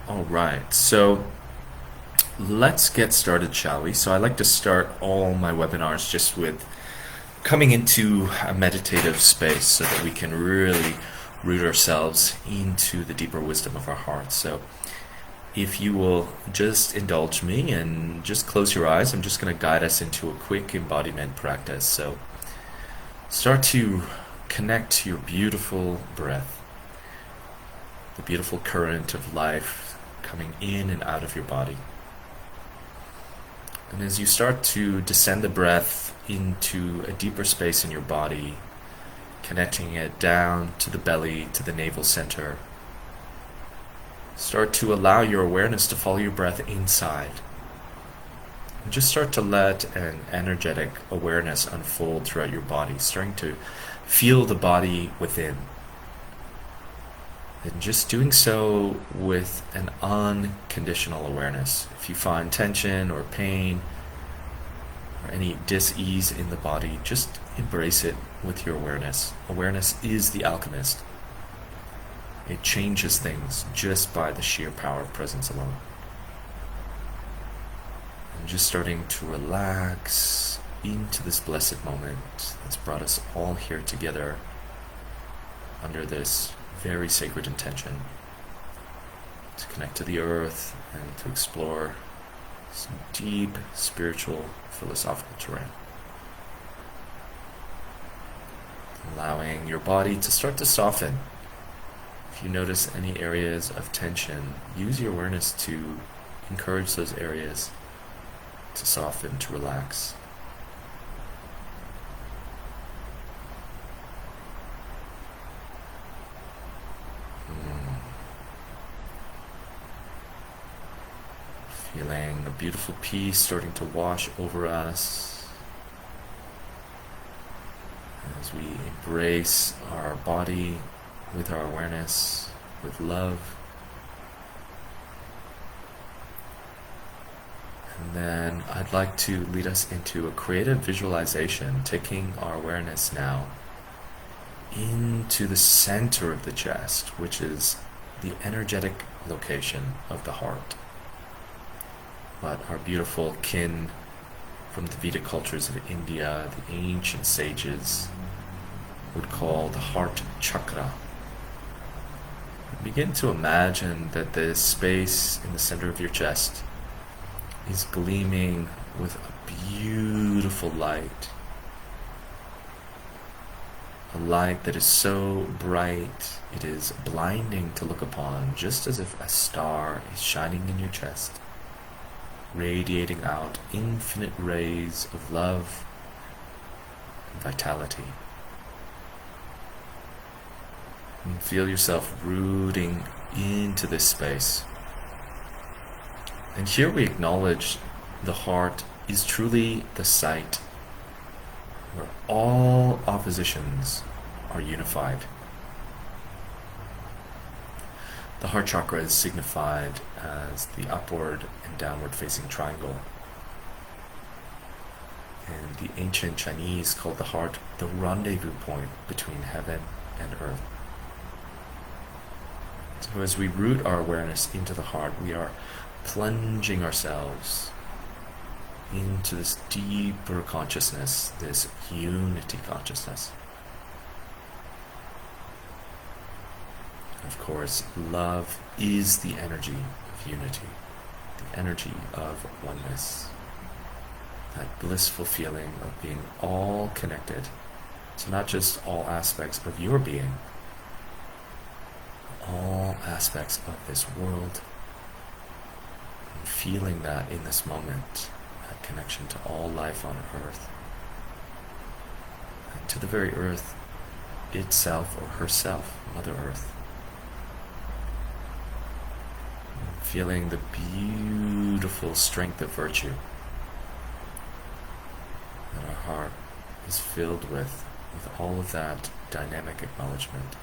All right, so let's get started, shall we? So I like to start all my webinars just with coming into a meditative space so that we can really root ourselves into the deeper wisdom of our hearts. So if you will just indulge me and just close your eyes, I'm just going to guide us into a quick embodiment practice. So start to connect to your beautiful breath, the beautiful current of life coming in and out of your body. And as you start to descend the breath into a deeper space in your body, connecting it down to the belly, to the navel center, start to allow your awareness to follow your breath inside. And just start to let an energetic awareness unfold throughout your body, starting to feel the body within. And just doing so with an unconditional awareness. If you find tension or pain or any dis-ease in the body, just embrace it with your awareness. Awareness is the alchemist. It changes things just by the sheer power of presence alone. And just starting to relax into this blessed moment that's brought us all here together under this very sacred intention to connect to the earth and to explore some deep spiritual philosophical terrain. Allowing your body to start to soften. If you notice any areas of tension, use your awareness to encourage those areas to soften, to relax. Feeling a beautiful peace starting to wash over us as we embrace our body with our awareness, with love. And then I'd like to lead us into a creative visualization, taking our awareness now into the center of the chest, which is the energetic location of the heart. What our beautiful kin from the Vedic cultures of India, the ancient sages, would call the Heart Chakra. Begin to imagine that this space in the center of your chest is gleaming with a beautiful light. A light that is so bright it is blinding to look upon, just as if a star is shining in your chest, radiating out infinite rays of love and vitality. And feel yourself rooting into this space. And here we acknowledge the heart is truly the site where all oppositions are unified. The heart chakra is signified as the upward and downward facing triangle. And the ancient Chinese called the heart the rendezvous point between heaven and earth. So as we root our awareness into the heart, we are plunging ourselves into this deeper consciousness, this unity consciousness. Of course, love is the energy of unity, the energy of oneness, that blissful feeling of being all connected to not just all aspects of your being, all aspects of this world, and feeling that in this moment, that connection to all life on earth, and to the very earth itself or herself, Mother Earth. Feeling the beautiful strength of virtue that our heart is filled with all of that dynamic acknowledgement.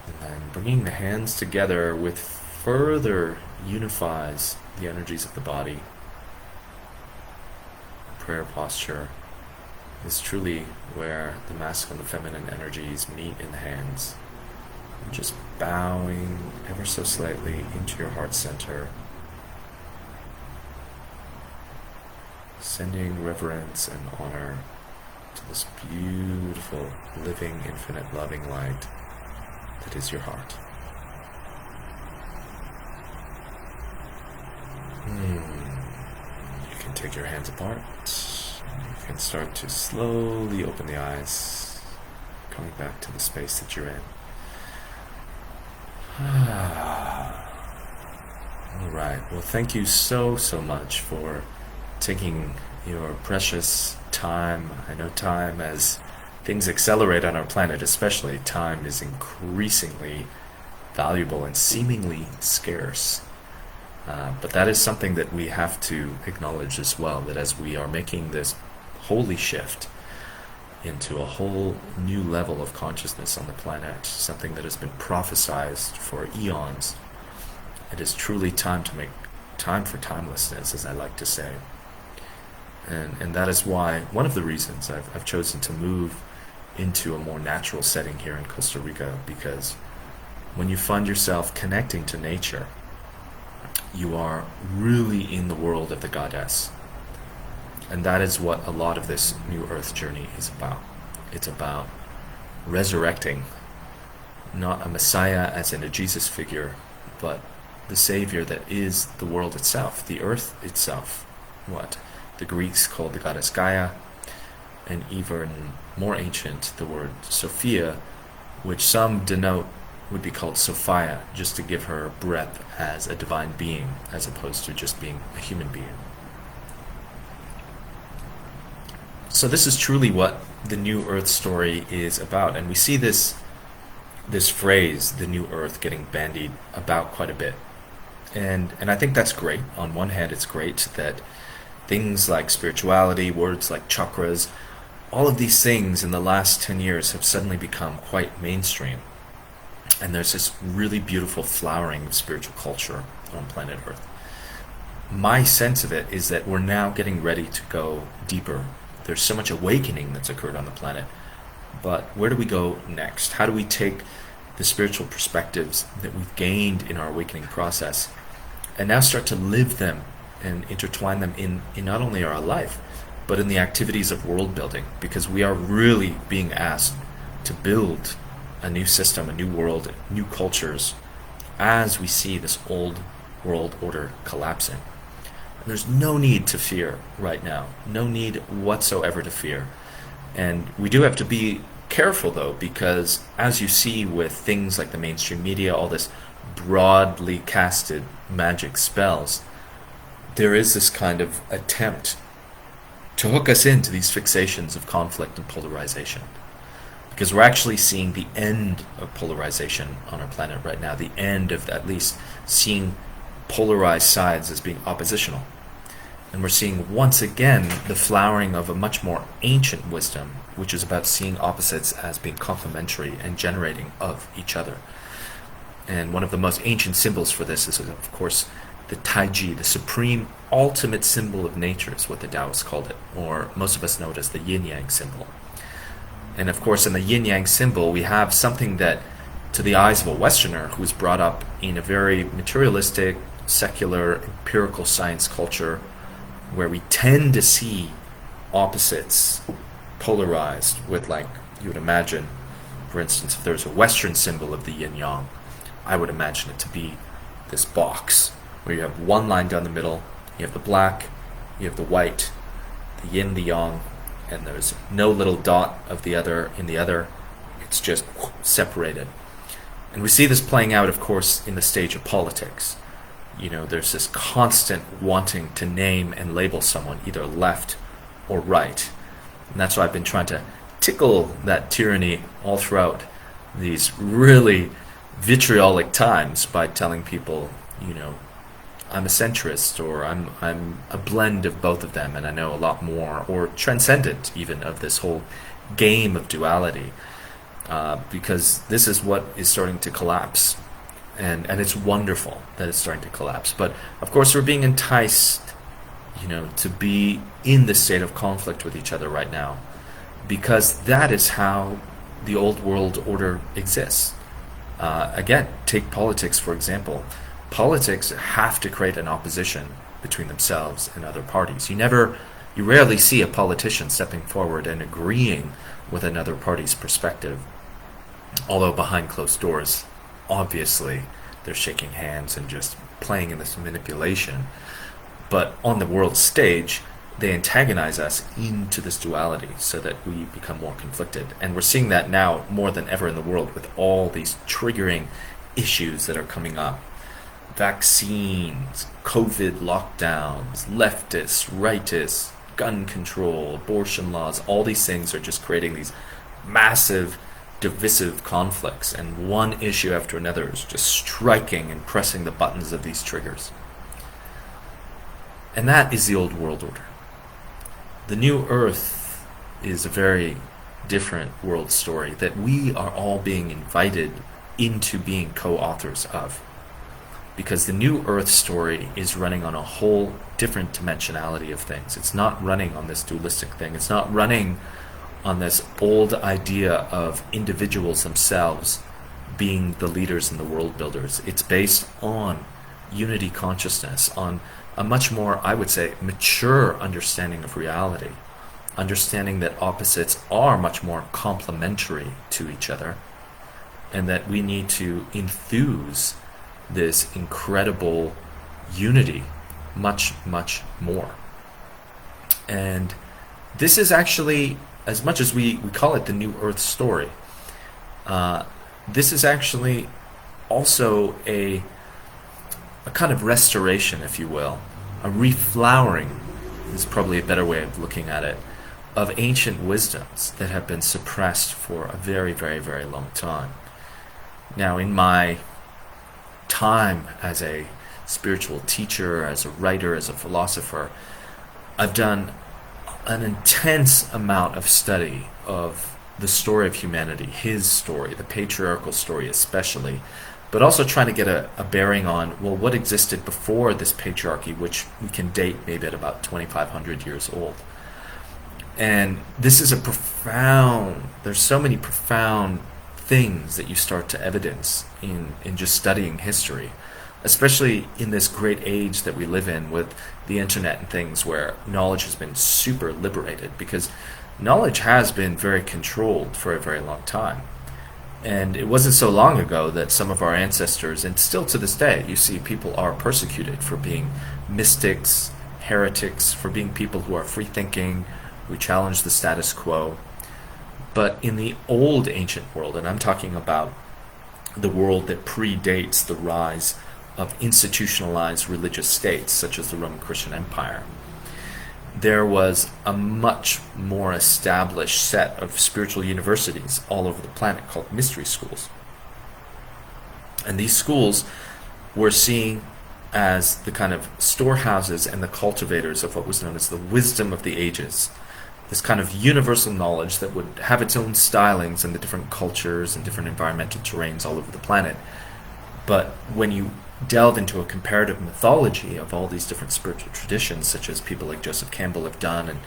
And then bringing the hands together with further unifies the energies of the body. Prayer posture. is truly where the masculine and feminine energies meet in the hands. And just bowing ever so slightly into your heart center, sending reverence and honor to this beautiful, living, infinite, loving light that is your heart. You can take your hands apart. You can start to slowly open the eyes, coming back to the space that you're in. Alright, well, thank you so much for taking your precious time. I know time, as things accelerate on our planet especially, time is increasingly valuable and seemingly scarce. But that is something that we have to acknowledge as well, that as we are making this holy shift into a whole new level of consciousness on the planet, something that has been prophesized for eons, it is truly time to make time for timelessness, as I like to say. And that is why, one of the reasons I've chosen to move into a more natural setting here in Costa Rica, because when you find yourself connecting to nature, you are really in the world of the goddess. And that is what a lot of this new earth journey is about. It's about resurrecting not a Messiah as in a Jesus figure, but the Savior that is the world itself, the earth itself. What the Greeks called the goddess Gaia, and even more ancient, the word Sophia, which some denote would be called Sophia, just to give her breadth as a divine being, as opposed to just being a human being. So this is truly what the New Earth story is about, and we see this phrase, the New Earth, getting bandied about quite a bit. And I think that's great. On one hand, it's great that things like spirituality, words like chakras, all of these things in the last 10 years have suddenly become quite mainstream. And there's this really beautiful flowering of spiritual culture on planet Earth. My sense of it is that we're now getting ready to go deeper. There's so much awakening that's occurred on the planet. But where do we go next? How do we take the spiritual perspectives that we've gained in our awakening process and now start to live them and intertwine them in not only our life, but in the activities of world building? Because we are really being asked to build a new system, a new world, new cultures, as we see this old world order collapsing. And there's no need to fear right now, no need whatsoever to fear. And we do have to be careful, though, because as you see with things like the mainstream media, all this broadly casted magic spells, there is this kind of attempt to hook us into these fixations of conflict and polarization. Because we're actually seeing the end of polarization on our planet right now, the end of at least seeing polarized sides as being oppositional. And we're seeing once again the flowering of a much more ancient wisdom, which is about seeing opposites as being complementary and generating of each other. And one of the most ancient symbols for this is, of course, the Taiji, the supreme ultimate symbol of nature is what the Taoists called it, or most of us know it as the yin-yang symbol. And of course, in the yin-yang symbol, we have something that, to the eyes of a Westerner who was brought up in a very materialistic, secular, empirical science culture, where we tend to see opposites polarized with, like, you would imagine, for instance, if there's a Western symbol of the yin-yang, I would imagine it to be this box, where you have one line down the middle, you have the black, you have the white, the yin, the yang, and there's no little dot of the other in the other. It's just separated. And we see this playing out, of course, in the stage of politics. You know, there's this constant wanting to name and label someone either left or right. And that's why I've been trying to tickle that tyranny all throughout these really vitriolic times by telling people, you know, I'm a centrist, or I'm a blend of both of them, and I know a lot more, or transcendent even, of this whole game of duality, because this is what is starting to collapse, and it's wonderful that it's starting to collapse. But of course, we're being enticed, you know, to be in this state of conflict with each other right now, because that is how the old world order exists. Again, take politics for example. Politics have to create an opposition between themselves and other parties. You rarely see a politician stepping forward and agreeing with another party's perspective, although behind closed doors, obviously, they're shaking hands and just playing in this manipulation. But on the world stage, they antagonize us into this duality so that we become more conflicted. And we're seeing that now more than ever in the world with all these triggering issues that are coming up. Vaccines, COVID lockdowns, leftists, rightists, gun control, abortion laws, all these things are just creating these massive divisive conflicts, and one issue after another is just striking and pressing the buttons of these triggers. And that is the old world order. The new earth is a very different world story that we are all being invited into being co-authors of. Because the new earth story is running on a whole different dimensionality of things. It's not running on this dualistic thing. It's not running on this old idea of individuals themselves being the leaders and the world builders. It's based on unity consciousness, on a much more, I would say, mature understanding of reality. Understanding that opposites are much more complementary to each other, and that we need to infuse this incredible unity much, much more. And this is actually, as much as we call it the New Earth story, this is actually also a kind of restoration, if you will, a reflowering is probably a better way of looking at it, of ancient wisdoms that have been suppressed for a very, very, very long time. Now, in my time as a spiritual teacher, as a writer, as a philosopher, I've done an intense amount of study of the story of humanity, his story, the patriarchal story especially, but also trying to get a bearing on, well, what existed before this patriarchy, which we can date maybe at about 2,500 years old. And this is there's so many profound things that you start to evidence in just studying history, especially in this great age that we live in with the internet and things, where knowledge has been super liberated, because knowledge has been very controlled for a very long time. And it wasn't so long ago that some of our ancestors, and still to this day, you see people are persecuted for being mystics, heretics, for being people who are free-thinking, who challenge the status quo. But in the old ancient world, and I'm talking about the world that predates the rise of institutionalized religious states, such as the Roman Christian Empire, there was a much more established set of spiritual universities all over the planet called mystery schools. And these schools were seen as the kind of storehouses and the cultivators of what was known as the wisdom of the ages. This kind of universal knowledge that would have its own stylings in the different cultures and different environmental terrains all over the planet. But when you delve into a comparative mythology of all these different spiritual traditions, such as people like Joseph Campbell have done, and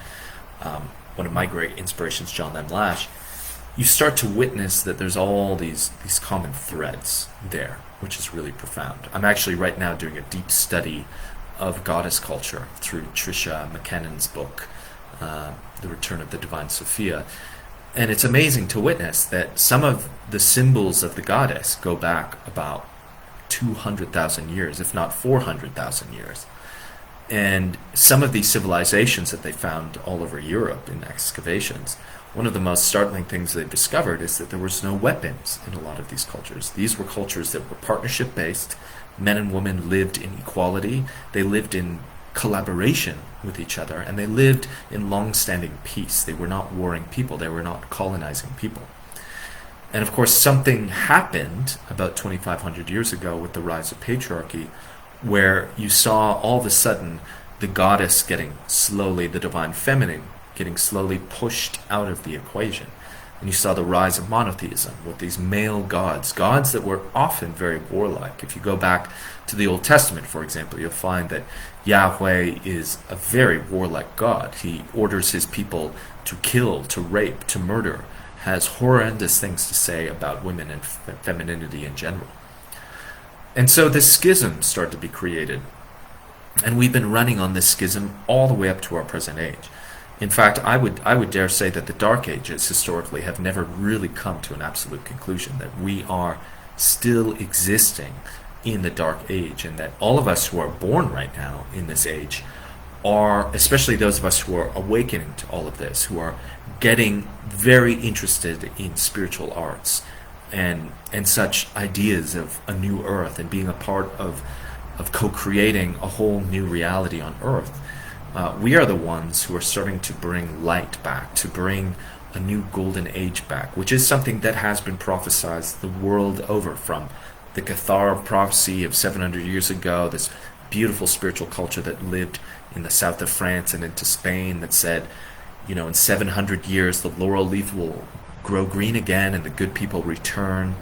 one of my great inspirations, John M. Lash, you start to witness that there's all these common threads there, which is really profound. I'm actually right now doing a deep study of goddess culture through Tricia McKennan's book, The Return of the Divine Sophia. And it's amazing to witness that some of the symbols of the goddess go back about 200,000 years, if not 400,000 years. And some of these civilizations that they found all over Europe in excavations, one of the most startling things they've discovered is that there was no weapons in a lot of these cultures. These were cultures that were partnership based. Men and women lived in equality. They lived in collaboration with each other, and they lived in long-standing peace. They were not warring people. They were not colonizing people. And of course, something happened about 2,500 years ago with the rise of patriarchy, where you saw all of a sudden the goddess getting slowly, the divine feminine, getting slowly pushed out of the equation. And you saw the rise of monotheism with these male gods that were often very warlike. If you go back to the Old Testament, for example, you'll find that Yahweh is a very warlike God. He orders his people to kill, to rape, to murder, has horrendous things to say about women and femininity in general. And so this schism started to be created. And we've been running on this schism all the way up to our present age. In fact, I would dare say that the Dark Ages historically have never really come to an absolute conclusion, that we are still existing in the Dark Age, and that all of us who are born right now in this age are, especially those of us who are awakening to all of this, who are getting very interested in spiritual arts and such ideas of a new earth and being a part of co-creating a whole new reality on earth. We are the ones who are starting to bring light back, to bring a new golden age back, which is something that has been prophesied the world over, from the Cathar prophecy of 700 years ago, this beautiful spiritual culture that lived in the south of France and into Spain that said, in 700 years the laurel leaf will grow green again and the good people return.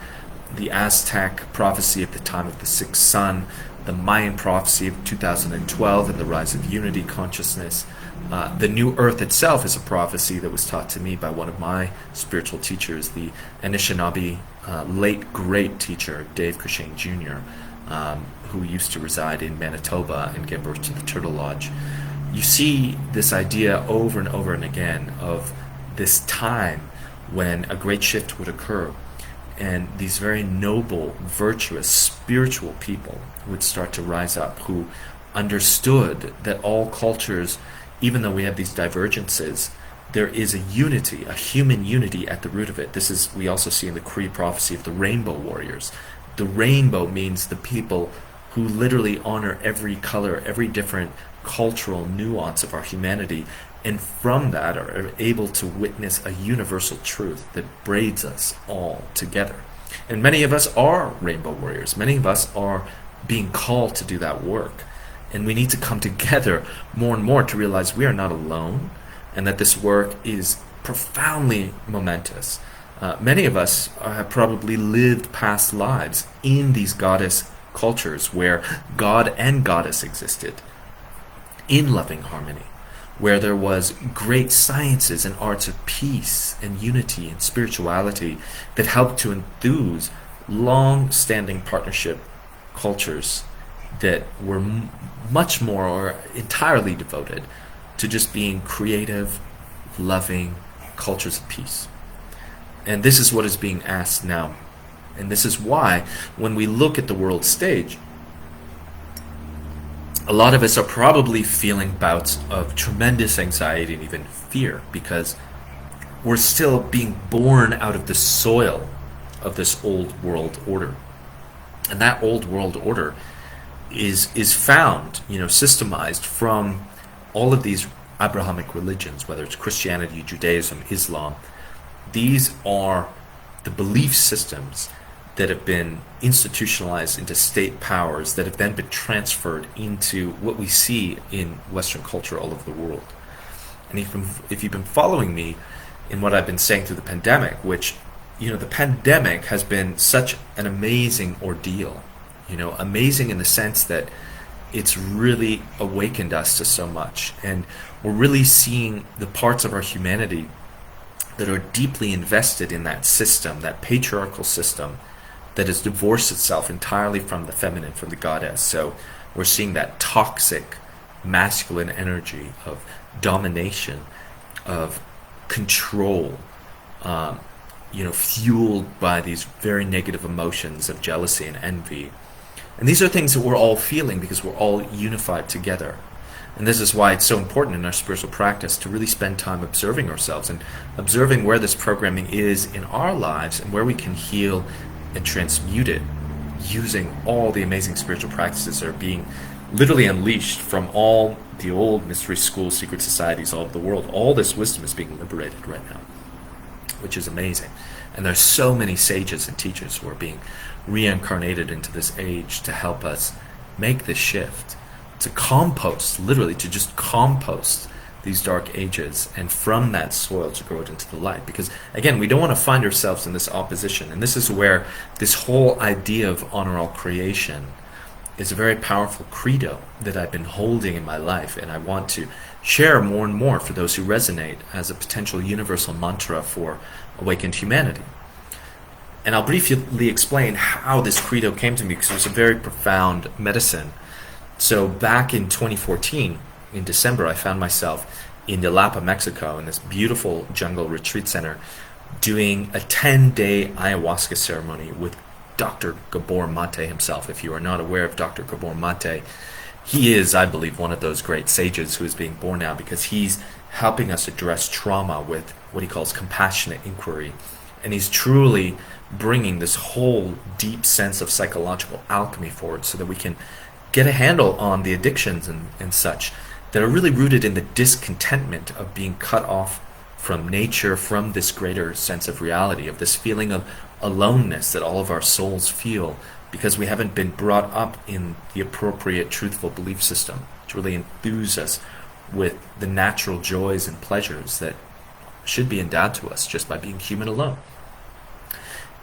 The Aztec prophecy of the time of the sixth sun, the Mayan prophecy of 2012 and the rise of unity consciousness. The new earth itself is a prophecy that was taught to me by one of my spiritual teachers, the Anishinaabe late great teacher, Dave Cushing Jr., who used to reside in Manitoba and gave birth to the Turtle Lodge. You see this idea over and over and again of this time when a great shift would occur, and these very noble, virtuous, spiritual people would start to rise up who understood that all cultures, even though we have these divergences, there is a unity, a human unity at the root of it. This is, we also see in the Cree prophecy of the rainbow warriors. The rainbow means the people who literally honor every color, every different cultural nuance of our humanity, and from that are able to witness a universal truth that braids us all together. And many of us are rainbow warriors. Many of us are being called to do that work. And we need to come together more and more to realize we are not alone, and that this work is profoundly momentous. Many of us have probably lived past lives in these goddess cultures where God and goddess existed in loving harmony, where there was great sciences and arts of peace and unity and spirituality that helped to enthuse long-standing partnership cultures that were much more or entirely devoted to just being creative, loving cultures of peace. And this is what is being asked now. And this is why, when we look at the world stage, a lot of us are probably feeling bouts of tremendous anxiety and even fear, because we're still being born out of the soil of this old world order. And that old world order is found, systemized from all of these Abrahamic religions, whether it's Christianity, Judaism, Islam. These are the belief systems that have been institutionalized into state powers that have then been transferred into what we see in Western culture all over the world. And if you've been following me in what I've been saying through the pandemic, which, the pandemic has been such an amazing ordeal, amazing in the sense that it's really awakened us to so much. And we're really seeing the parts of our humanity that are deeply invested in that system, that patriarchal system, that has divorced itself entirely from the feminine, from the goddess. So we're seeing that toxic masculine energy of domination, of control, fueled by these very negative emotions of jealousy and envy. And these are things that we're all feeling because we're all unified together. And this is why it's so important in our spiritual practice to really spend time observing ourselves and observing where this programming is in our lives and where we can heal and transmute it using all the amazing spiritual practices that are being literally unleashed from all the old mystery schools, secret societies all over the world. All this wisdom is being liberated right now, which is amazing. And there's so many sages and teachers who are being reincarnated into this age to help us make this shift, to compost, literally to just compost these dark ages, and from that soil to grow it into the light. Because again, we don't want to find ourselves in this opposition, and this is where this whole idea of honor all creation is a very powerful credo that I've been holding in my life, and I want to share more and more for those who resonate as a potential universal mantra for awakened humanity. And I'll briefly explain how this credo came to me, because it was a very profound medicine. So back in 2014, in December, I found myself in Yelapa, Mexico, in this beautiful jungle retreat center, doing a 10-day ayahuasca ceremony with Dr. Gabor Mate himself. If you are not aware of Dr. Gabor Mate, he is, I believe, one of those great sages who is being born now, because he's helping us address trauma with what he calls compassionate inquiry. And he's truly bringing this whole deep sense of psychological alchemy forward so that we can get a handle on the addictions and such that are really rooted in the discontentment of being cut off from nature, from this greater sense of reality, of this feeling of aloneness that all of our souls feel because we haven't been brought up in the appropriate truthful belief system to really enthuse us with the natural joys and pleasures that should be endowed to us just by being human alone.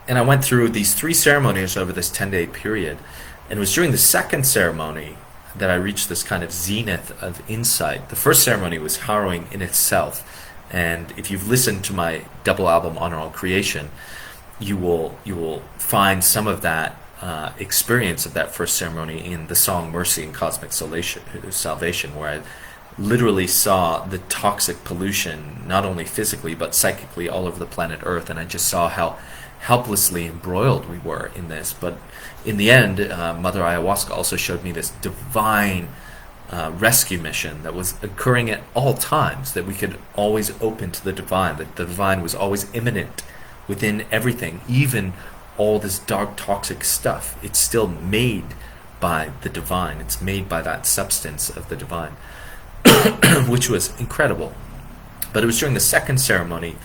And I went through these 3 ceremonies over this 10-day period, and it was during the second ceremony that I reached this kind of zenith of insight. The first ceremony was harrowing in itself, and if you've listened to my double album Honor All Creation, you will find some of that experience of that first ceremony in the song Mercy and Cosmic Salvation, where I literally saw the toxic pollution, not only physically but psychically, all over the planet Earth, and I just saw how helplessly embroiled we were in this. But in the end, Mother Ayahuasca also showed me this divine rescue mission that was occurring at all times, that we could always open to the divine, that the divine was always immanent within everything, even all this dark toxic stuff. It's still made by the divine. It's made by that substance of the divine, which was incredible. But it was during the second ceremony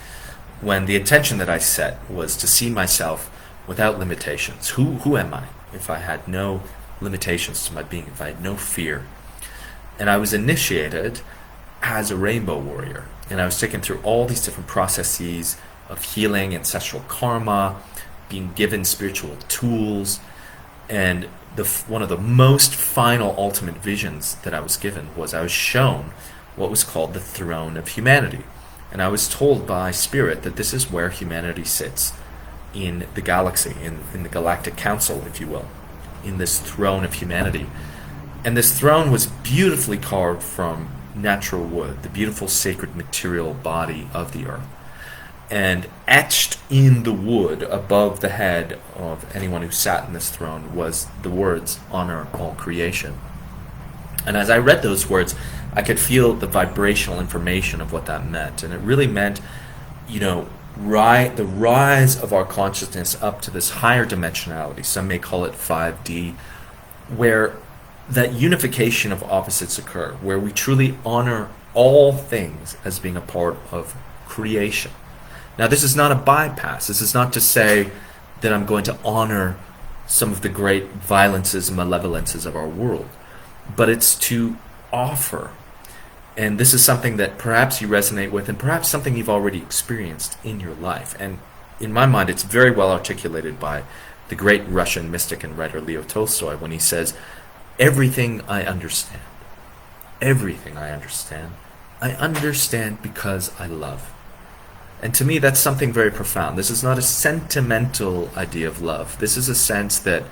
when the intention that I set was to see myself without limitations. Who am I if I had no limitations to my being, if I had no fear? And I was initiated as a rainbow warrior, and I was taken through all these different processes of healing, ancestral karma, being given spiritual tools, and one of the most final ultimate visions that I was given was I was shown what was called the throne of humanity. And I was told by Spirit that this is where humanity sits in the galaxy, in the galactic council, if you will, in this throne of humanity. And this throne was beautifully carved from natural wood, the beautiful sacred material body of the earth. And etched in the wood above the head of anyone who sat in this throne was the words, "Honor all creation." And as I read those words, I could feel the vibrational information of what that meant. And it really meant, the rise of our consciousness up to this higher dimensionality. Some may call it 5D, where that unification of opposites occur, where we truly honor all things as being a part of creation. Now, this is not a bypass. This is not to say that I'm going to honor some of the great violences and malevolences of our world, but it's to offer. And this is something that perhaps you resonate with, and perhaps something you've already experienced in your life. And in my mind, it's very well articulated by the great Russian mystic and writer Leo Tolstoy when he says, everything I understand I understand because I love. And to me, that's something very profound. This is not a sentimental idea of love. This is a sense that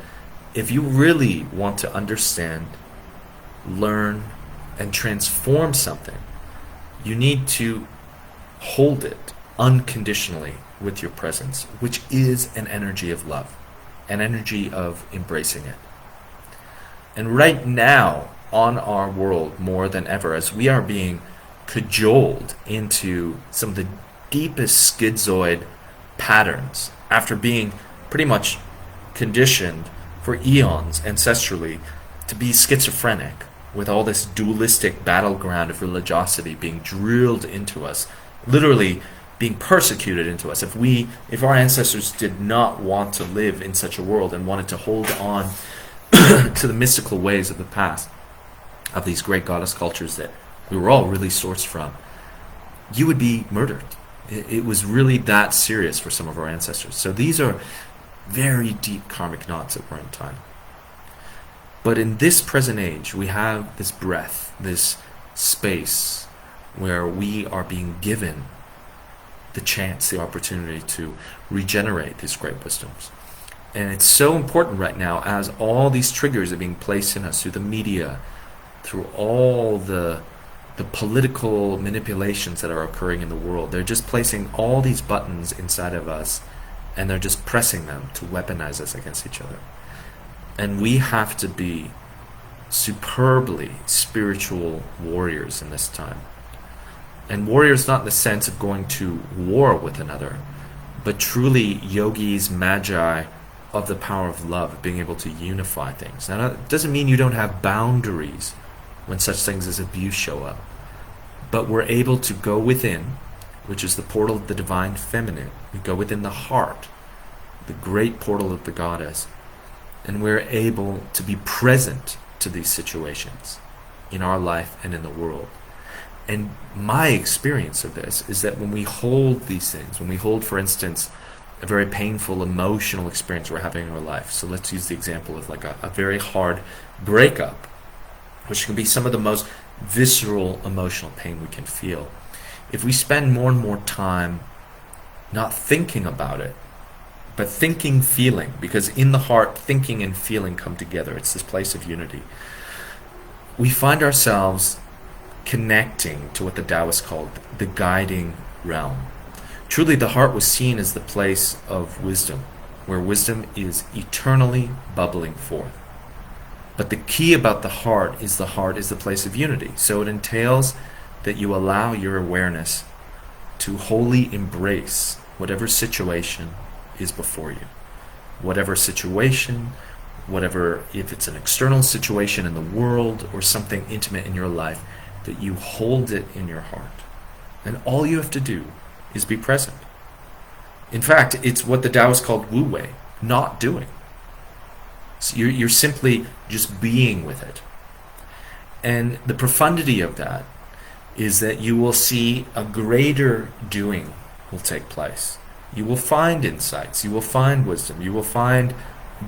if you really want to understand, learn, and transform something, you need to hold it unconditionally with your presence, which is an energy of love, an energy of embracing it. And right now, on our world, more than ever, as we are being cajoled into some of the deepest schizoid patterns, after being pretty much conditioned for eons ancestrally to be schizophrenic, with all this dualistic battleground of religiosity being drilled into us, literally being persecuted into us. If our ancestors did not want to live in such a world and wanted to hold on to the mystical ways of the past, of these great goddess cultures that we were all really sourced from, you would be murdered. It was really that serious for some of our ancestors. So these are very deep karmic knots that we're in time. But in this present age, we have this breath, this space where we are being given the chance, the opportunity to regenerate these great wisdoms. And it's so important right now as all these triggers are being placed in us through the media, through all the political manipulations that are occurring in the world. They're just placing all these buttons inside of us, and they're just pressing them to weaponize us against each other. And we have to be superbly spiritual warriors in this time. And warriors not in the sense of going to war with another, but truly yogis, magi of the power of love, of being able to unify things. Now, it doesn't mean you don't have boundaries when such things as abuse show up. But we're able to go within, which is the portal of the divine feminine. We go within the heart, the great portal of the goddess, and we're able to be present to these situations in our life and in the world. And my experience of this is that when we hold these things, when we hold, for instance, a very painful emotional experience we're having in our life. So let's use the example of like a very hard breakup, which can be some of the most visceral emotional pain we can feel. If we spend more and more time not thinking about it, but thinking, feeling, because in the heart, thinking and feeling come together. It's this place of unity. We find ourselves connecting to what the Taoists called the guiding realm. Truly, the heart was seen as the place of wisdom, where wisdom is eternally bubbling forth. But the key about the heart is the place of unity. So it entails that you allow your awareness to wholly embrace whatever situation is before you. Whatever situation, if it's an external situation in the world or something intimate in your life, that you hold it in your heart. And all you have to do is be present. In fact, it's what the Taoists called wu wei, not doing. So you're simply just being with it. And the profundity of that is that you will see a greater doing will take place. You will find insights, you will find wisdom, you will find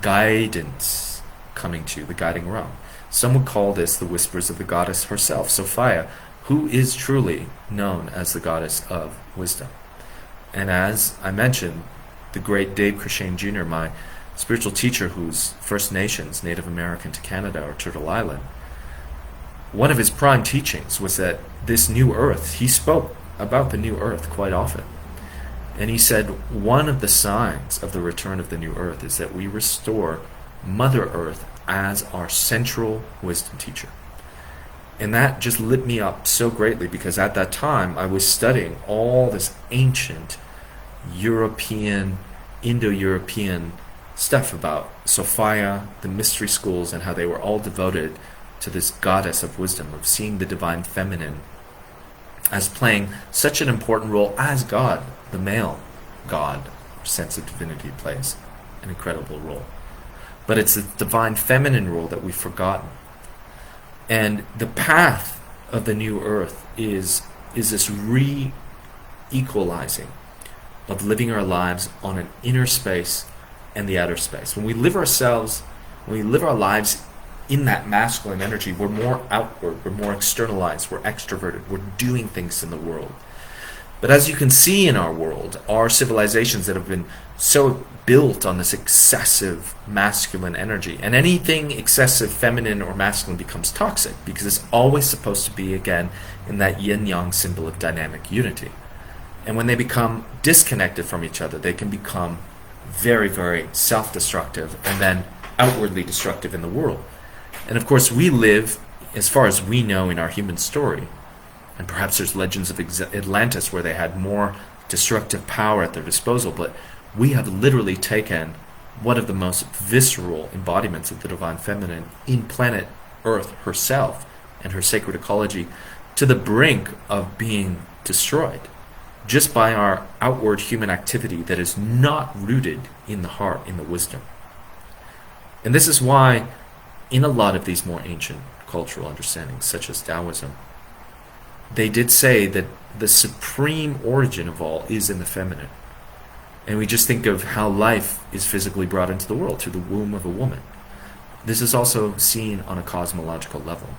guidance coming to you, the guiding realm. Some would call this the whispers of the goddess herself, Sophia, who is truly known as the goddess of wisdom. And as I mentioned, the great Dave Crushane Jr., my spiritual teacher who's First Nations, Native American to Canada or Turtle Island, one of his prime teachings was that this new earth, he spoke about the new earth quite often. And he said one of the signs of the return of the new earth is that we restore Mother Earth as our central wisdom teacher. And that just lit me up so greatly, because at that time I was studying all this ancient European, Indo-European stuff about Sophia, the mystery schools, and how they were all devoted to this goddess of wisdom, of seeing the divine feminine as playing such an important role as God, the male God, or sense of divinity, plays an incredible role. But it's the divine feminine role that we've forgotten. And the path of the new earth is this re-equalizing of living our lives on an inner space and the outer space. When we live our lives in that masculine energy, we're more outward, we're more externalized, we're extroverted, we're doing things in the world. But as you can see in our world, our civilizations that have been so built on this excessive masculine energy, and anything excessive feminine or masculine becomes toxic, because it's always supposed to be, again, in that yin-yang symbol of dynamic unity. And when they become disconnected from each other, they can become very, very self-destructive and then outwardly destructive in the world. And of course, we live, as far as we know in our human story, and perhaps there's legends of Atlantis where they had more destructive power at their disposal, but we have literally taken one of the most visceral embodiments of the divine feminine in planet Earth herself and her sacred ecology to the brink of being destroyed just by our outward human activity that is not rooted in the heart, in the wisdom. And this is why in a lot of these more ancient cultural understandings, such as Taoism, they did say that the supreme origin of all is in the feminine. And we just think of how life is physically brought into the world through the womb of a woman. This is also seen on a cosmological level.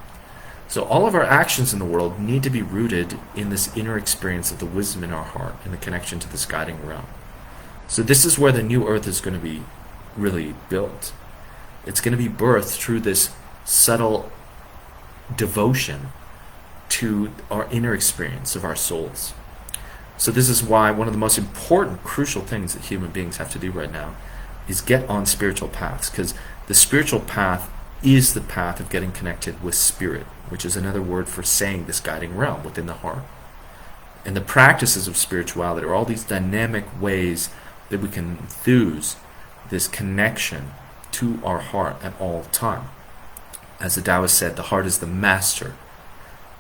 So all of our actions in the world need to be rooted in this inner experience of the wisdom in our heart and the connection to this guiding realm. So this is where the new earth is going to be really built. It's going to be birthed through this subtle devotion to our inner experience of our souls. So this is why one of the most important, crucial things that human beings have to do right now is get on spiritual paths, because the spiritual path is the path of getting connected with spirit, which is another word for saying this guiding realm within the heart. And the practices of spirituality are all these dynamic ways that we can enthuse this connection to our heart at all time. As the Taoist said, the heart is the master,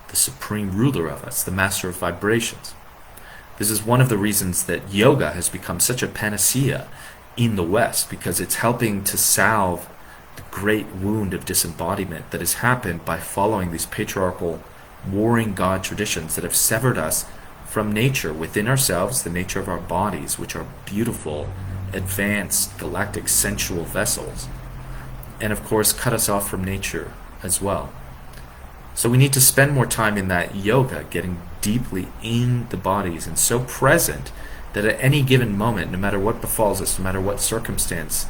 the supreme ruler of us, the master of vibrations. This is one of the reasons that yoga has become such a panacea in the West, because it's helping to salve the great wound of disembodiment that has happened by following these patriarchal warring god traditions that have severed us from nature within ourselves, the nature of our bodies, which are beautiful, advanced, galactic, sensual vessels, and of course cut us off from nature as well. So we need to spend more time in that yoga, getting deeply in the bodies and so present that at any given moment, no matter what befalls us, no matter what circumstance,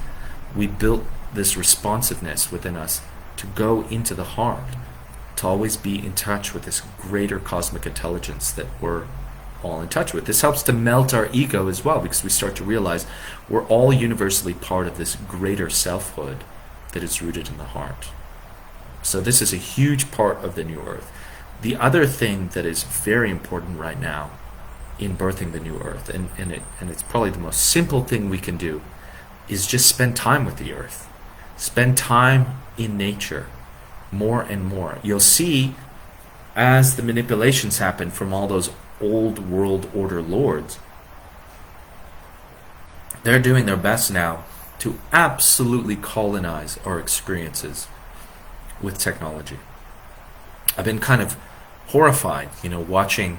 we built this responsiveness within us to go into the heart, to always be in touch with this greater cosmic intelligence that we're all in touch with. This helps to melt our ego as well, because we start to realize we're all universally part of this greater selfhood that is rooted in the heart. So this is a huge part of the new earth. The other thing that is very important right now in birthing the new earth, and it's probably the most simple thing we can do, is just spend time with the earth. Spend time in nature more and more. You'll see as the manipulations happen from all those old world order lords, they're doing their best now to absolutely colonize our experiences with technology. I've been kind of horrified, watching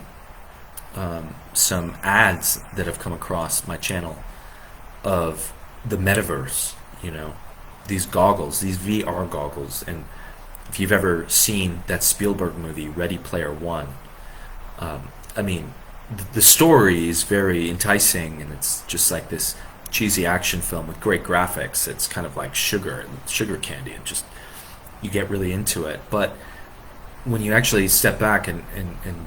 some ads that have come across my channel of the metaverse, these goggles, these VR goggles. And if you've ever seen that Spielberg movie, Ready Player One, the story is very enticing, and it's just like this cheesy action film with great graphics. It's kind of like sugar candy, and just you get really into it. But when you actually step back and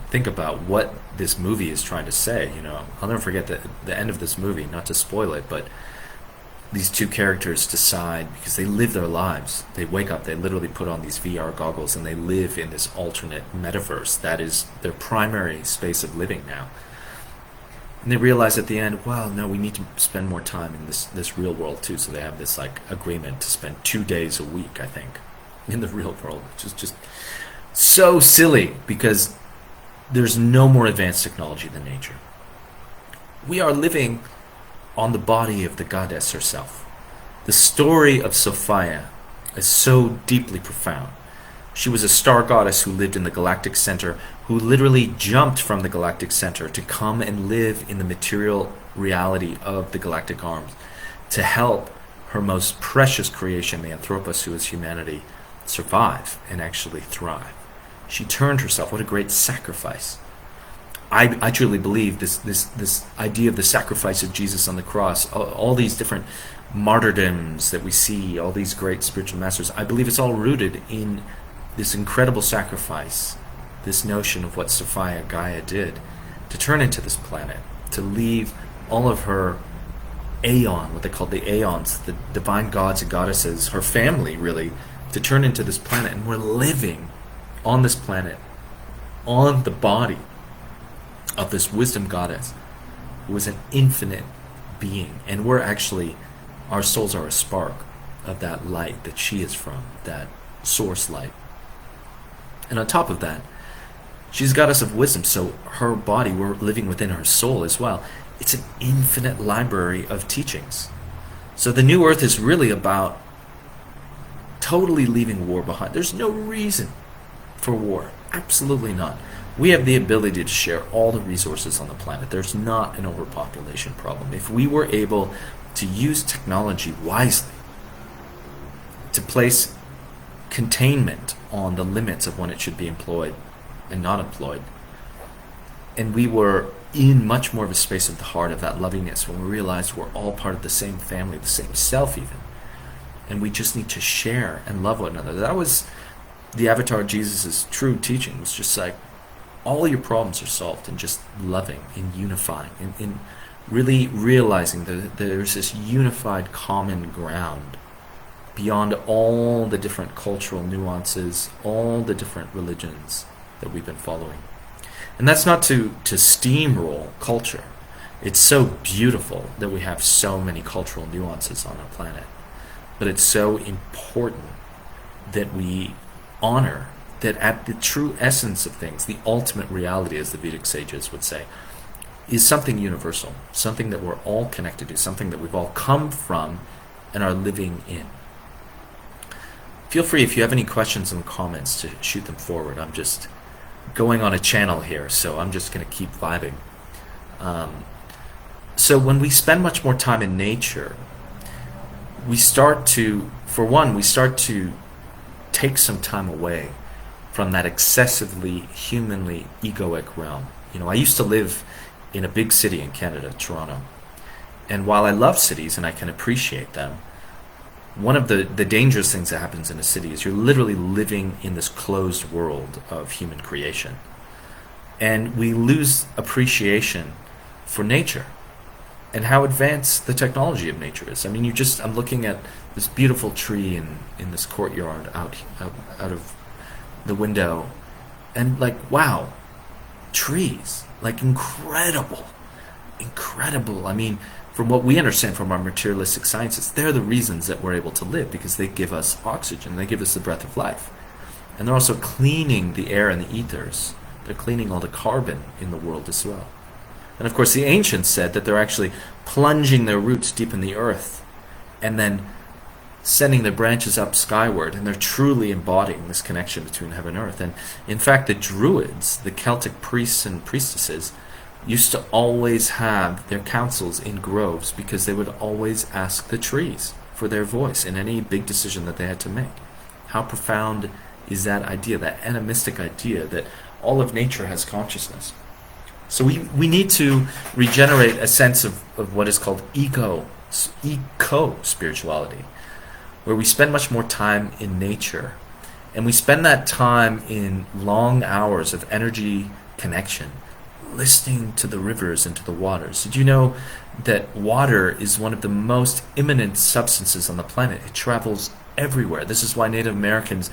think about what this movie is trying to say, I'll never forget the end of this movie, not to spoil it, but these two characters decide, because they live their lives, they wake up, they literally put on these VR goggles, and they live in this alternate metaverse that is their primary space of living now. And they realize at the end, well, no, we need to spend more time in this real world too. So they have this agreement to spend 2 days a week, I think, in the real world, which is just so silly, because there's no more advanced technology than nature. We are living on the body of the goddess herself. The story of Sophia is so deeply profound. She was a star goddess who lived in the galactic center, who literally jumped from the galactic center to come and live in the material reality of the galactic arms to help her most precious creation, the Anthropos, who is humanity, survive and actually thrive. She turned herself. What a great sacrifice. I truly believe this idea of the sacrifice of Jesus on the cross, all these different martyrdoms that we see, all these great spiritual masters, I believe it's all rooted in this incredible sacrifice, this notion of what Sophia Gaia did to turn into this planet, to leave all of her aeon, what they called the aeons, the divine gods and goddesses, her family really, to turn into this planet. And we're living on this planet, on the body of this wisdom goddess who is an infinite being. And we're actually, our souls are a spark of that light that she is from, that source light. And on top of that, she's a goddess of wisdom, so her body, we're living within her soul as well. It's an infinite library of teachings. So the new earth is really about totally leaving war behind. There's no reason for war, absolutely not. We have the ability to share all the resources on the planet. There's not an overpopulation problem. If we were able to use technology wisely, to place containment on the limits of when it should be employed and not employed, and we were in much more of a space of the heart, of that lovingness, when we realized we're all part of the same family, the same self even, and we just need to share and love one another. That was the avatar Jesus' true teaching, was just like, all your problems are solved in just loving, in unifying, in really realizing that there's this unified common ground beyond all the different cultural nuances, all the different religions that we've been following. And that's not to steamroll culture. It's so beautiful that we have so many cultural nuances on our planet. But it's so important that we honor that at the true essence of things, the ultimate reality, as the Vedic sages would say, is something universal, something that we're all connected to, something that we've all come from and are living in. Feel free, if you have any questions in the comments, to shoot them forward. I'm just going on a channel here, so I'm just going to keep vibing. So when we spend much more time in nature, we start to take some time away from that excessively humanly egoic realm. You know, I used to live in a big city in Canada, Toronto, and while I love cities and I can appreciate them, one of the dangerous things that happens in a city is you're literally living in this closed world of human creation. And we lose appreciation for nature and how advanced the technology of nature is. I mean, I'm looking at this beautiful tree in this courtyard out of the window, and like, wow, trees, like incredible. I mean, from what we understand from our materialistic sciences, they're the reasons that we're able to live, because they give us oxygen, they give us the breath of life. And they're also cleaning the air and the ethers. They're cleaning all the carbon in the world as well. And of course the ancients said that they're actually plunging their roots deep in the earth and then sending their branches up skyward, and they're truly embodying this connection between heaven and earth. And in fact, the Druids, the Celtic priests and priestesses, used to always have their councils in groves, because they would always ask the trees for their voice in any big decision that they had to make. How profound is that idea, that animistic idea that all of nature has consciousness? So we need to regenerate a sense of what is called eco-spirituality, where we spend much more time in nature, and we spend that time in long hours of energy connection, listening to the rivers and to the waters. Did you know that water is one of the most immanent substances on the planet? It travels everywhere. This is why Native Americans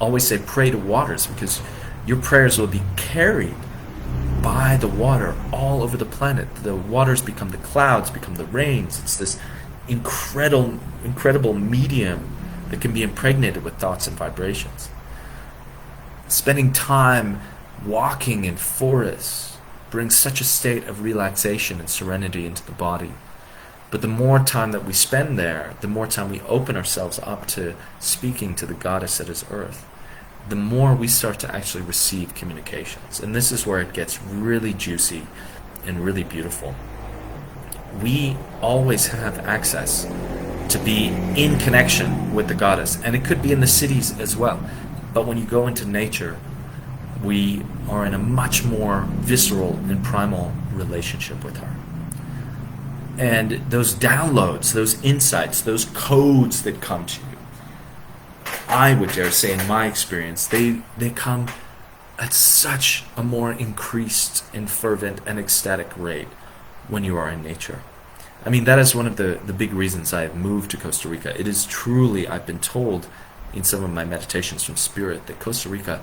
always say pray to waters, because your prayers will be carried by the water all over the planet. The waters become the clouds, become the rains. It's this incredible medium that can be impregnated with thoughts and vibrations. Spending time walking in forests brings such a state of relaxation and serenity into the body. But the more time that we spend there, the more time we open ourselves up to speaking to the goddess that is earth, the more we start to actually receive communications. And this is where it gets really juicy and really beautiful. We always have access to be in connection with the goddess, and it could be in the cities as well. But when you go into nature, we are in a much more visceral and primal relationship with her. And those downloads, those insights, those codes that come to you, I would dare say in my experience, they come at such a more increased and fervent and ecstatic rate when you are in nature. I mean, that is one of the big reasons I have moved to Costa Rica. It is truly, I've been told in some of my meditations from Spirit, that Costa Rica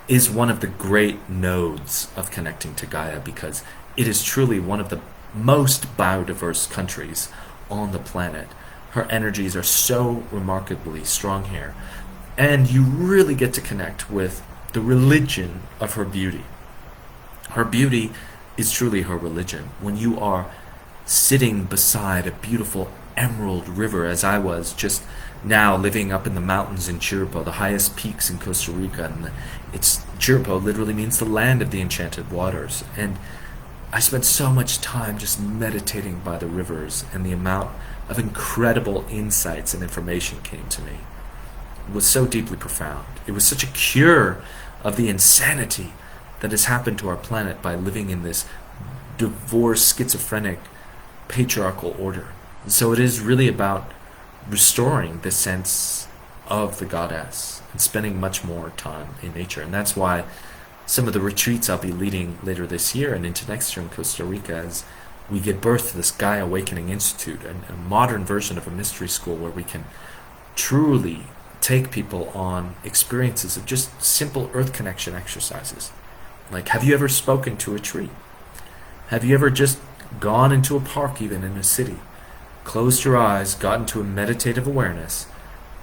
is one of the great nodes of connecting to Gaia, because it is truly one of the most biodiverse countries on the planet. Her energies are so remarkably strong here. And you really get to connect with the religion of her beauty. Her beauty is truly her religion. When you are sitting beside a beautiful emerald river, as I was just now living up in the mountains in Chiripo, the highest peaks in Costa Rica. And Chiripo literally means the land of the enchanted waters. And I spent so much time just meditating by the rivers, and the amount of incredible insights and information came to me was so deeply profound. It was such a cure of the insanity that has happened to our planet by living in this divorced, schizophrenic, patriarchal order. And so it is really about restoring the sense of the goddess and spending much more time in nature. And that's why some of the retreats I'll be leading later this year and into next year in Costa Rica, as we give birth to this Gaia Awakening Institute, a modern version of a mystery school where we can truly take people on experiences of just simple earth connection exercises. Like, have you ever spoken to a tree? Have you ever just gone into a park, even in a city, closed your eyes, got into a meditative awareness,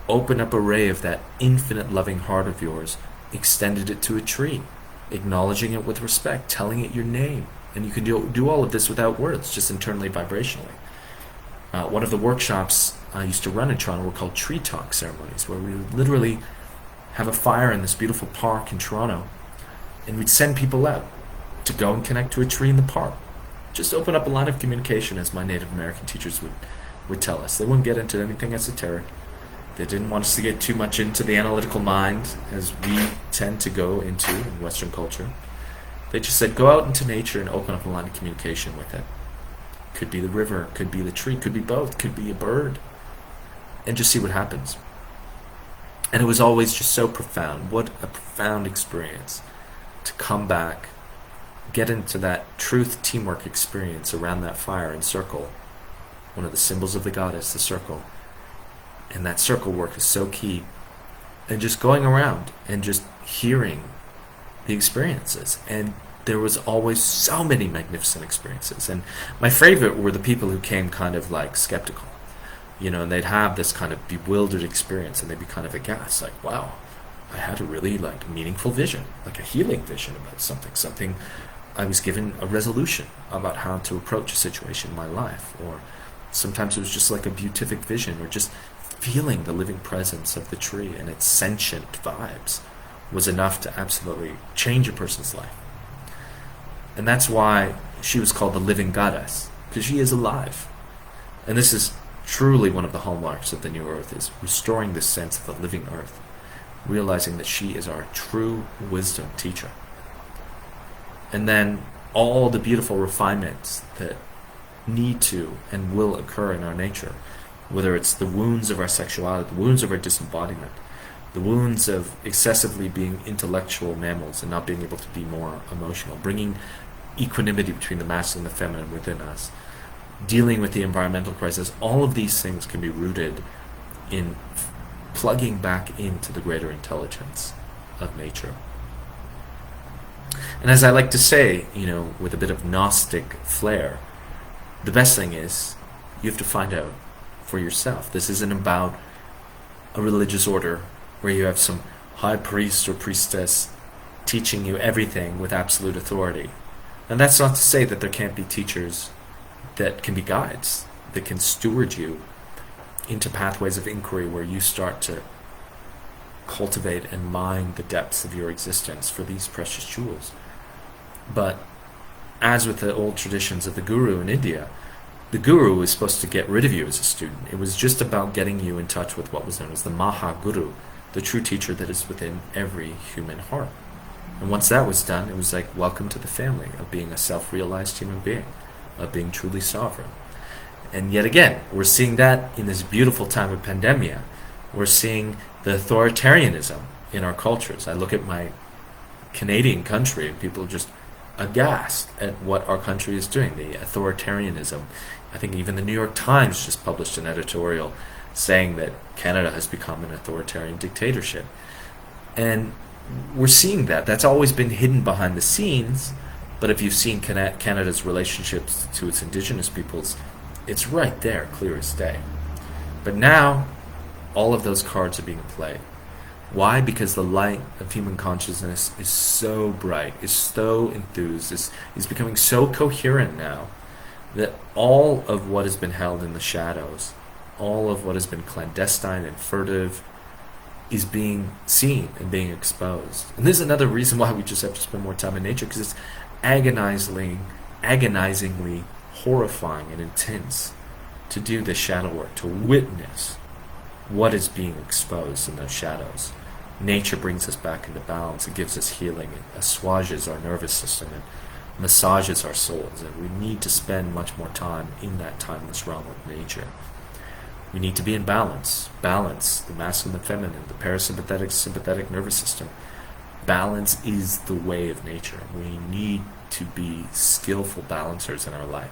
opened up a ray of that infinite loving heart of yours, extended it to a tree, acknowledging it with respect, telling it your name? And you can do all of this without words, just internally, vibrationally. One of the workshops I used to run in Toronto were called Tree Talk Ceremonies, where we would literally have a fire in this beautiful park in Toronto, and we'd send people out to go and connect to a tree in the park. Just open up a line of communication, as my Native American teachers would tell us. They wouldn't get into anything esoteric. They didn't want us to get too much into the analytical mind, as we tend to go into in Western culture. They just said, go out into nature and open up a line of communication with it. Could be the river, could be the tree, could be both, could be a bird, and just see what happens. And it was always just so profound. What a profound experience to come back, get into that truth teamwork experience around that fire and circle, one of the symbols of the goddess, the circle. And that circle work is so key. And just going around and just hearing the experiences. And there was always so many magnificent experiences. And my favorite were the people who came kind of like skeptical, and they'd have this kind of bewildered experience, and they'd be kind of aghast, like, wow, I had a really like meaningful vision, like a healing vision about something. I was given a resolution about how to approach a situation in my life. Or sometimes it was just like a beatific vision, or just feeling the living presence of the tree and its sentient vibes was enough to absolutely change a person's life. And that's why she was called the living goddess, because she is alive. And this is truly one of the hallmarks of the new earth, is restoring this sense of the living earth, realizing that she is our true wisdom teacher. And then all the beautiful refinements that need to and will occur in our nature, whether it's the wounds of our sexuality, the wounds of our disembodiment, the wounds of excessively being intellectual mammals and not being able to be more emotional, bringing equanimity between the masculine and the feminine within us, dealing with the environmental crisis. All of these things can be rooted in plugging back into the greater intelligence of nature. And as I like to say, with a bit of Gnostic flair, the best thing is you have to find out for yourself. This isn't about a religious order where you have some high priest or priestess teaching you everything with absolute authority. And that's not to say that there can't be teachers that can be guides, that can steward you into pathways of inquiry where you start to cultivate and mine the depths of your existence for these precious jewels. But as with the old traditions of the guru in India, the guru was supposed to get rid of you as a student. It was just about getting you in touch with what was known as the Mahaguru, the true teacher that is within every human heart. And once that was done, it was like, welcome to the family of being a self-realized human being, of being truly sovereign. And yet again, we're seeing that in this beautiful time of pandemia. We're seeing the authoritarianism in our cultures. I look at my Canadian country and people are just aghast at what our country is doing, the authoritarianism. I think even the New York Times just published an editorial saying that Canada has become an authoritarian dictatorship. And we're seeing that. That's always been hidden behind the scenes, but if you've seen Canada's relationships to its Indigenous peoples, it's right there, clear as day. But now, all of those cards are being played. Why? Because the light of human consciousness is so bright, is so enthused, is becoming so coherent now that all of what has been held in the shadows all of what has been clandestine and furtive is being seen and being exposed. And this is another reason why we just have to spend more time in nature, because it's agonizingly horrifying and intense to do this shadow work, to witness what is being exposed in those shadows. Nature brings us back into balance. It gives us healing. It assuages our nervous system and massages our souls. And we need to spend much more time in that timeless realm of nature. We need to be in balance. Balance, the masculine and feminine, the parasympathetic, sympathetic nervous system. Balance is the way of nature. We need to be skillful balancers in our life.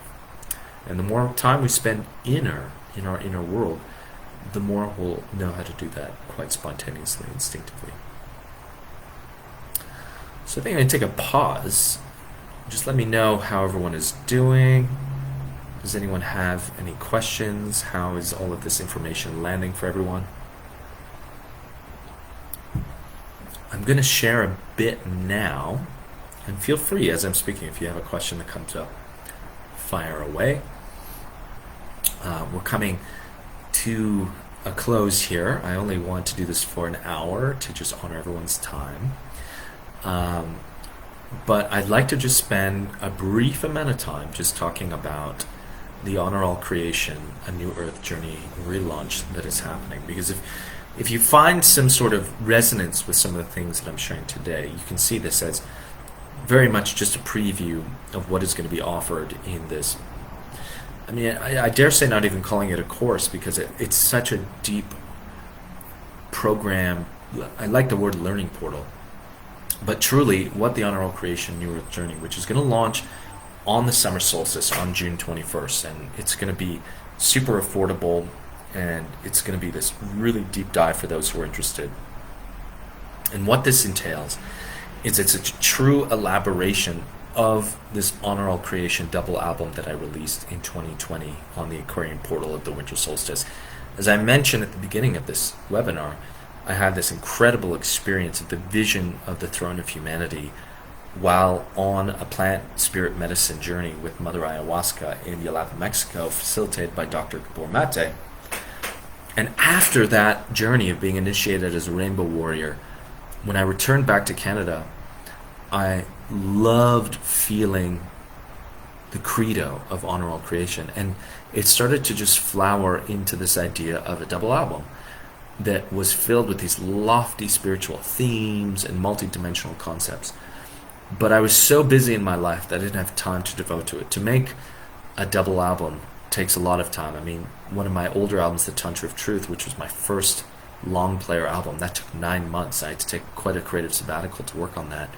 And the more time we spend in our inner world, the more we'll know how to do that quite spontaneously, instinctively. So I think I'm going to take a pause. Just let me know how everyone is doing. Does anyone have any questions? How is all of this information landing for everyone? I'm going to share a bit now, and feel free as I'm speaking if you have a question that comes up, fire away. We're coming to a close here. I only want to do this for an hour to just honor everyone's time. But I'd like to just spend a brief amount of time just talking about the Honor All Creation, a New Earth Journey relaunch that is happening. Because if you find some sort of resonance with some of the things that I'm sharing today, you can see this as very much just a preview of what is going to be offered in this. I mean, I dare say not even calling it a course, because it's such a deep program. I like the word learning portal. But truly, what the Honor All Creation New Earth Journey, which is going to launch on the summer solstice on June 21st, and it's going to be super affordable, and it's going to be this really deep dive for those who are interested. And what this entails is it's a true elaboration of this Honor All Creation double album that I released in 2020 on the Aquarian portal of the winter solstice. As I mentioned at the beginning of this webinar, I had this incredible experience of the vision of the throne of humanity while on a plant spirit medicine journey with Mother Ayahuasca in Yelapa, Mexico, facilitated by Dr. Gabor Mate. And after that journey of being initiated as a rainbow warrior, when I returned back to Canada, I loved feeling the credo of Honor All Creation, and it started to just flower into this idea of a double album that was filled with these lofty spiritual themes and multi-dimensional concepts. But I was so busy in my life that I didn't have time to devote to it. To make a double album takes a lot of time. I mean, one of my older albums, The Tantra of Truth, which was my first long player album, that took 9 months. I had to take quite a creative sabbatical to work on that.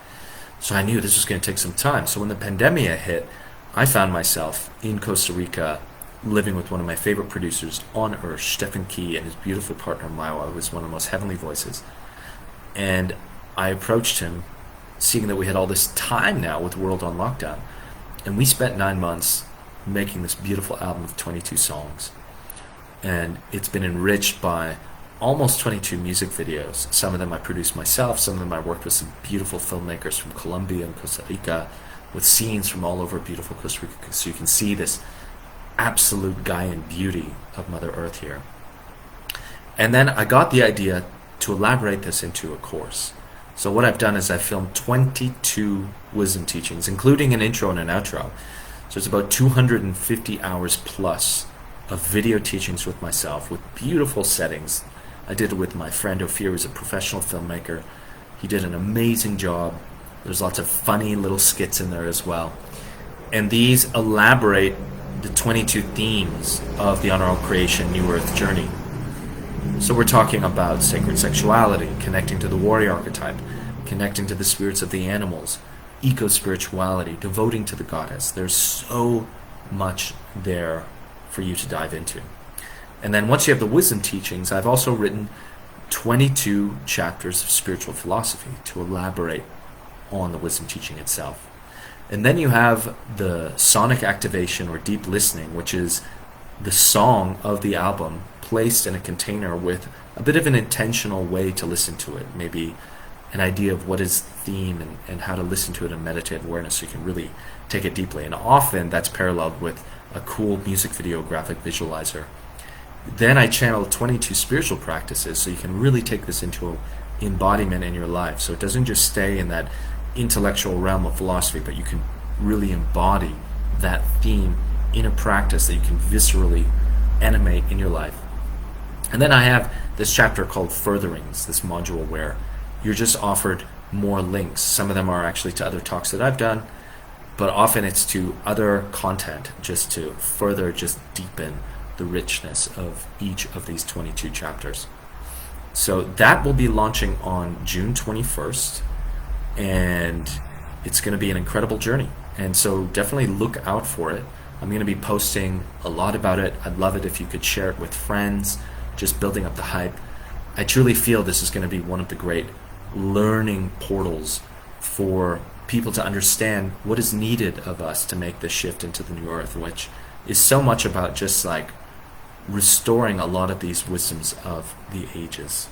So I knew this was going to take some time. So when the pandemic hit, I found myself in Costa Rica living with one of my favorite producers on earth, Stefan Key, and his beautiful partner Maiwa, who was one of the most heavenly voices. And I approached him, seeing that we had all this time now with the world on lockdown. And we spent 9 months making this beautiful album of 22 songs. And it's been enriched by almost 22 music videos. Some of them I produced myself, some of them I worked with some beautiful filmmakers from Colombia and Costa Rica, with scenes from all over beautiful Costa Rica, so you can see this absolute Gaian beauty of Mother Earth here. And then I got the idea to elaborate this into a course. So what I've done is I've filmed 22 wisdom teachings, including an intro and an outro. So it's about 250 hours plus of video teachings with myself, with beautiful settings. I did it with my friend Ophir, who's a professional filmmaker. He did an amazing job. There's lots of funny little skits in there as well. And these elaborate the 22 themes of the Honor All Creation New Earth Journey. So we're talking about sacred sexuality, connecting to the warrior archetype, connecting to the spirits of the animals, eco-spirituality, devoting to the goddess. There's so much there for you to dive into. And then once you have the wisdom teachings, I've also written 22 chapters of spiritual philosophy to elaborate on the wisdom teaching itself. And then you have the sonic activation or deep listening, which is the song of the album placed in a container with a bit of an intentional way to listen to it. Maybe an idea of what is the theme and how to listen to it in meditative awareness so you can really take it deeply. And often that's paralleled with a cool music video graphic visualizer. Then I channel 22 spiritual practices, so you can really take this into embodiment in your life. So it doesn't just stay in that intellectual realm of philosophy, but you can really embody that theme in a practice that you can viscerally animate in your life. And then I have this chapter called Furtherings, this module where you're just offered more links. Some of them are actually to other talks that I've done, but often it's to other content just to further just deepen the richness of each of these 22 chapters. So that will be launching on June 21st, and it's going to be an incredible journey. And so definitely look out for it. I'm going to be posting a lot about it. I'd love it if you could share it with friends, just building up the hype. I truly feel this is going to be one of the great learning portals for people to understand what is needed of us to make this shift into the new earth, which is so much about just like restoring a lot of these wisdoms of the ages.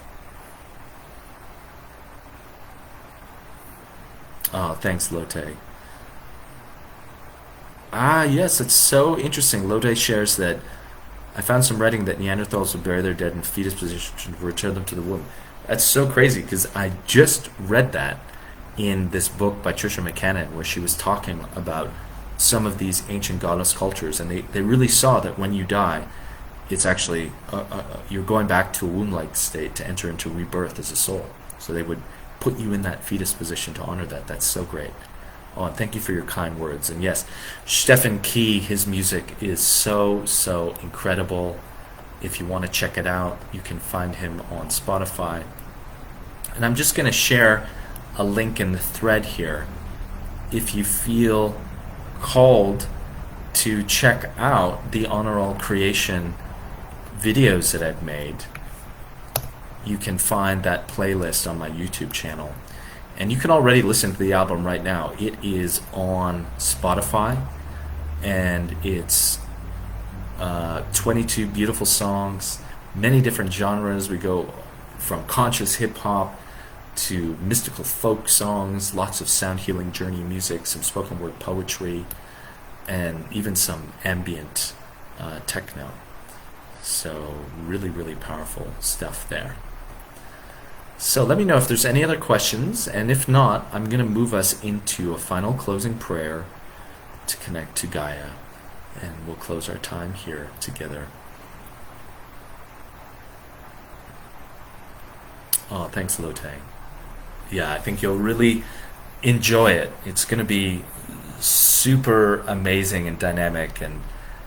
Oh, thanks, Lotte. Yes, it's so interesting. Lotte shares that I found some writing that Neanderthals would bury their dead in fetus position to return them to the womb. That's so crazy, because I just read that in this book by Trisha McKenna, where she was talking about some of these ancient goddess cultures, and they really saw that when you die, it's actually you're going back to a womb-like state to enter into rebirth as a soul. So they would put you in that fetus position to honor that. That's so great. Oh, and thank you for your kind words. And yes, Stephen Key, his music is so incredible. If you want to check it out, you can find him on Spotify. And I'm just going to share a link in the thread here. If you feel called to check out the Honor All Creation videos that I've made, you can find that playlist on my YouTube channel. And you can already listen to the album right now. It is on Spotify, and it's 22 beautiful songs, many different genres. We go from conscious hip-hop to mystical folk songs, lots of sound healing journey music, some spoken word poetry, and even some ambient techno. So really powerful stuff there. So let me know if there's any other questions, and if not, I'm going to move us into a final closing prayer to connect to Gaia, and we'll close our time here together. Oh, thanks, Lotte. Yeah, I think you'll really enjoy it. It's going to be super amazing and dynamic, and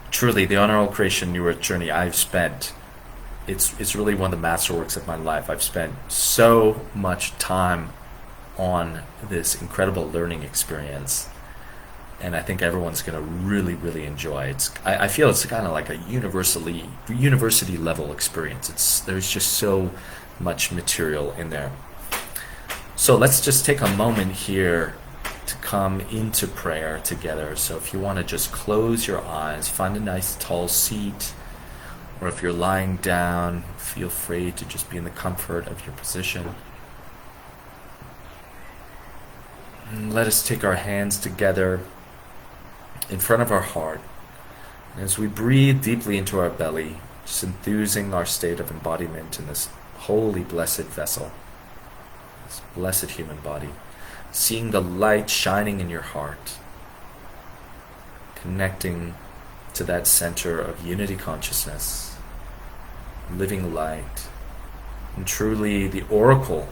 truly the Honor All Creation New Earth journey I've spent, it's really one of the masterworks of my life. I've spent so much time on this incredible learning experience, and I think everyone's going to really enjoy it. I feel it's kind of like a university level experience. There's just so much material in there. So let's just take a moment here to come into prayer together. So if you want to just close your eyes, find a nice tall seat, or if you're lying down, feel free to just be in the comfort of your position. And let us take our hands together in front of our heart. And as we breathe deeply into our belly, just enthusing our state of embodiment in this holy, blessed vessel, this blessed human body, seeing the light shining in your heart, connecting to that center of unity consciousness, living light, and truly the oracle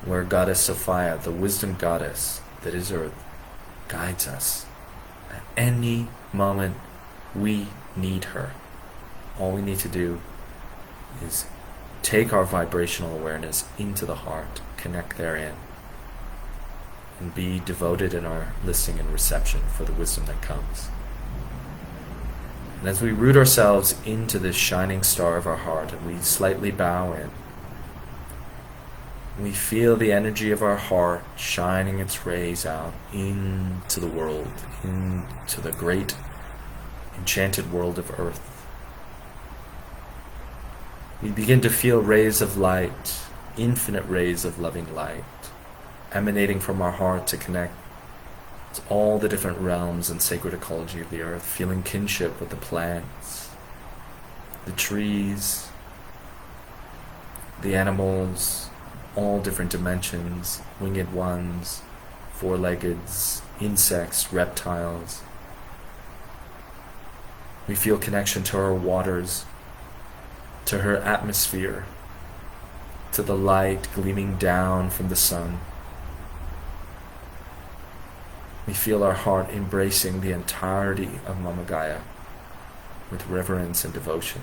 where Goddess Sophia, the wisdom goddess that is Earth, guides us. At any moment we need her. All we need to do is take our vibrational awareness into the heart, connect therein, and be devoted in our listening and reception for the wisdom that comes. And as we root ourselves into this shining star of our heart, and we slightly bow in, we feel the energy of our heart shining its rays out into the world, into the great enchanted world of Earth. We begin to feel rays of light, infinite rays of loving light, emanating from our heart to connect to all the different realms and sacred ecology of the earth, feeling kinship with the plants, the trees, the animals, all different dimensions, winged ones, four-leggeds, insects, reptiles. We feel connection to our waters, to her atmosphere, to the light gleaming down from the sun. We feel our heart embracing the entirety of Mama Gaia with reverence and devotion.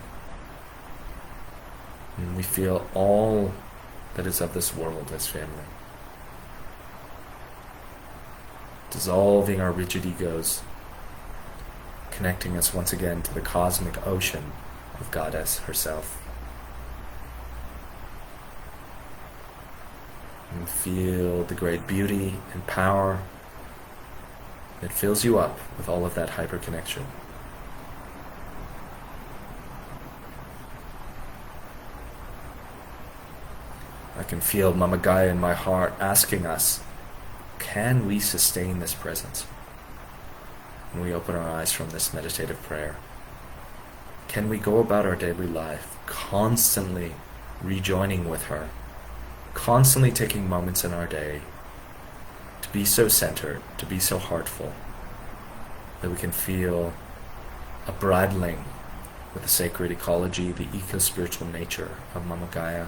And we feel all that is of this world as family, dissolving our rigid egos, connecting us once again to the cosmic ocean of Goddess herself. And feel the great beauty and power that fills you up with all of that hyper-connection. I can feel Mama Gaia in my heart asking us, can we sustain this presence when we open our eyes from this meditative prayer? Can we go about our daily life constantly rejoining with her, constantly taking moments in our day to be so centered, to be so heartful, that we can feel a bridling with the sacred ecology, the eco-spiritual nature of Mama Gaia,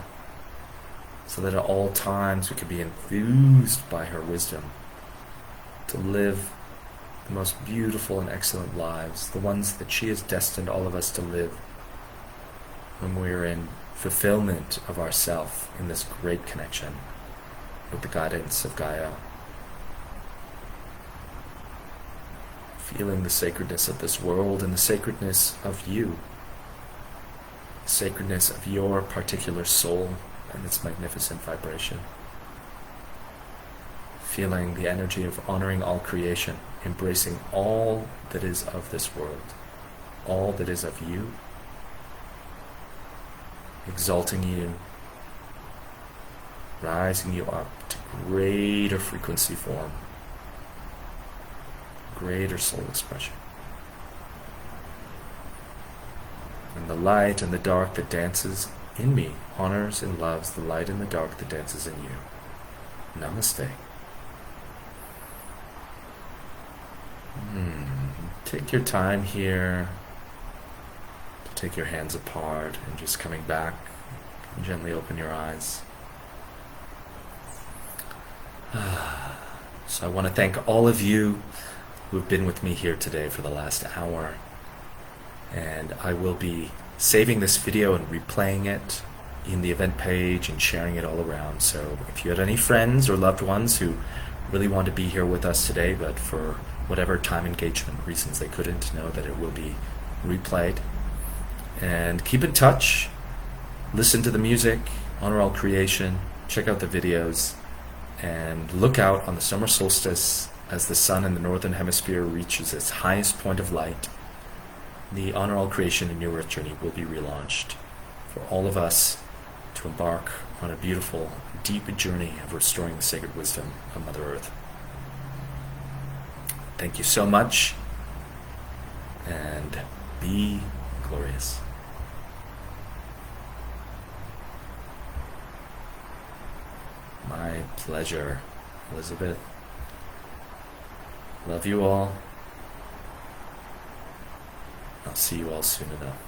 so that at all times we can be enthused by her wisdom to live the most beautiful and excellent lives, the ones that she has destined all of us to live when we're in fulfillment of ourself in this great connection with the guidance of Gaia. Feeling the sacredness of this world and the sacredness of you, the sacredness of your particular soul and its magnificent vibration. Feeling the energy of honoring all creation, embracing all that is of this world, all that is of you, exalting you, rising you up to greater frequency form, greater soul expression. And the light and the dark that dances in me honors and loves the light and the dark that dances in you. Namaste. Take your time here to take your hands apart and just coming back and gently open your eyes. So I want to thank all of you who have been with me here today for the last hour. And I will be saving this video and replaying it in the event page and sharing it all around. So if you had any friends or loved ones who really want to be here with us today, but for whatever time engagement reasons they couldn't, know that it will be replayed. And keep in touch, listen to the music, honor all creation, check out the videos, and look out on the summer solstice as the sun in the northern hemisphere reaches its highest point of light. The Honor All Creation and New Earth journey will be relaunched for all of us to embark on a beautiful, deep journey of restoring the sacred wisdom of Mother Earth. Thank you so much, and be glorious. My pleasure, Elizabeth. Love you all. I'll see you all soon enough.